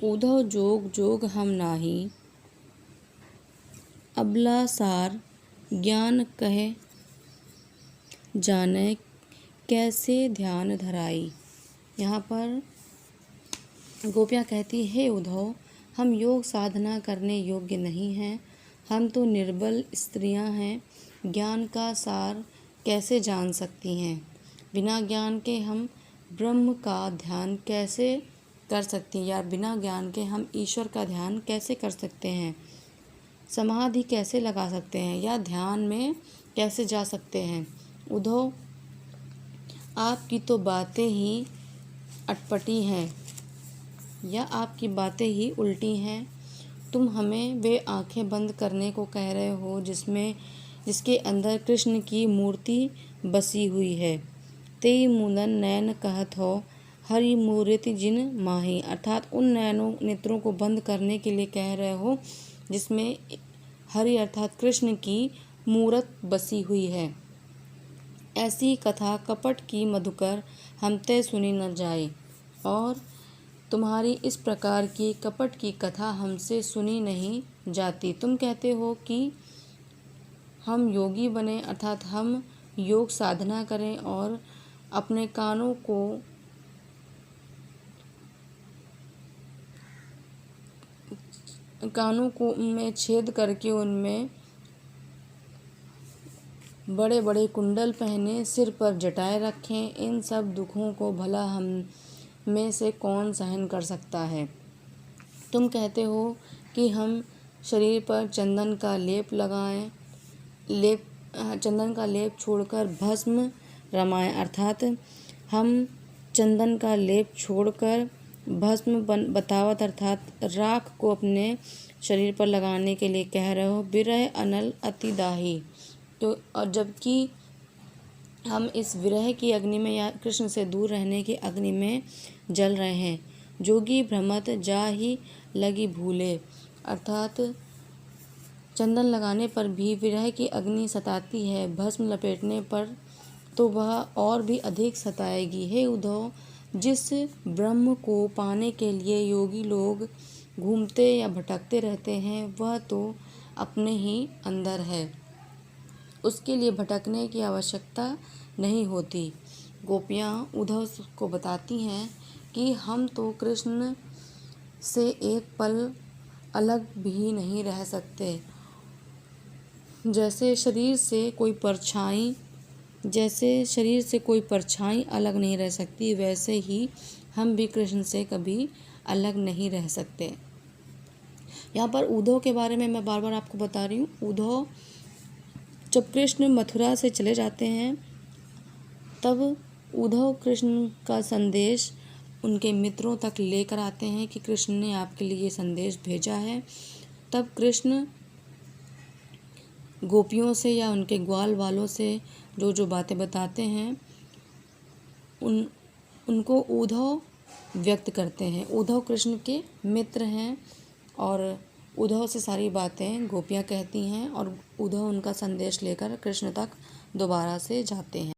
उधव जोग जोग हम नाही, अबला सार ज्ञान कहे जाने, कैसे ध्यान धराई। यहाँ पर गोपियाँ कहती, हे उद्धव, हम योग साधना करने योग्य नहीं हैं, हम तो निर्बल स्त्रियां हैं, ज्ञान का सार कैसे जान सकती हैं। बिना ज्ञान के हम ब्रह्म का ध्यान कैसे कर सकती हैं, या बिना ज्ञान के हम ईश्वर का ध्यान कैसे कर सकते हैं, समाधि कैसे लगा सकते हैं, या ध्यान में कैसे जा सकते हैं। उद्धव, आपकी तो बातें ही अटपटी हैं, या आपकी बातें ही उल्टी हैं। तुम हमें वे आंखें बंद करने को कह रहे हो जिसके अंदर कृष्ण की मूर्ति बसी हुई है। तेई मूलन नयन कहत हो, हरि मूर्ति जिन माही, अर्थात उन नेत्रों को बंद करने के लिए कह रहे हो जिसमें हरि अर्थात कृष्ण की मूरत बसी हुई है। ऐसी कथा कपट की मधुकर हम ते सुनी न जाए, और तुम्हारी इस प्रकार की कपट की कथा हमसे सुनी नहीं जाती। तुम कहते हो कि हम योगी बने, अर्थात हम योग साधना करें और अपने कानों को में छेद करके उनमें बड़े बड़े कुंडल पहने, सिर पर जटाएं रखें। इन सब दुखों को भला हम में से कौन सहन कर सकता है। तुम कहते हो कि हम शरीर पर चंदन का लेप लगाएं, चंदन का लेप छोड़कर भस्म रमाएं, अर्थात हम चंदन का लेप छोड़कर भस्म बतावत अर्थात राख को अपने शरीर पर लगाने के लिए कह रहे हो। विरह अनल अति दाही, तो और जबकि हम इस विरह की अग्नि में या कृष्ण से दूर रहने की अग्नि में जल रहे हैं। जोगी भ्रमत जा ही लगी भूले, अर्थात चंदन लगाने पर भी विरह की अग्नि सताती है, भस्म लपेटने पर तो वह और भी अधिक सताएगी। हे उद्धव, जिस ब्रह्म को पाने के लिए योगी लोग घूमते या भटकते रहते हैं, वह तो अपने ही अंदर है, उसके लिए भटकने की आवश्यकता नहीं होती। गोपियाँ उद्धव को बताती हैं कि हम तो कृष्ण से एक पल अलग भी नहीं रह सकते। जैसे शरीर से कोई परछाई अलग नहीं रह सकती, वैसे ही हम भी कृष्ण से कभी अलग नहीं रह सकते। यहाँ पर उद्धव के बारे में मैं बार बार आपको बता रही हूँ। उद्धव, जब कृष्ण मथुरा से चले जाते हैं, तब उद्धव कृष्ण का संदेश उनके मित्रों तक लेकर आते हैं कि कृष्ण ने आपके लिए संदेश भेजा है। तब कृष्ण गोपियों से या उनके ग्वाल वालों से जो बातें बताते हैं, उनको उद्धव व्यक्त करते हैं। उद्धव कृष्ण के मित्र हैं और उद्धव से सारी बातें गोपियाँ कहती हैं और उद्धव उनका संदेश लेकर कृष्ण तक दोबारा से जाते हैं।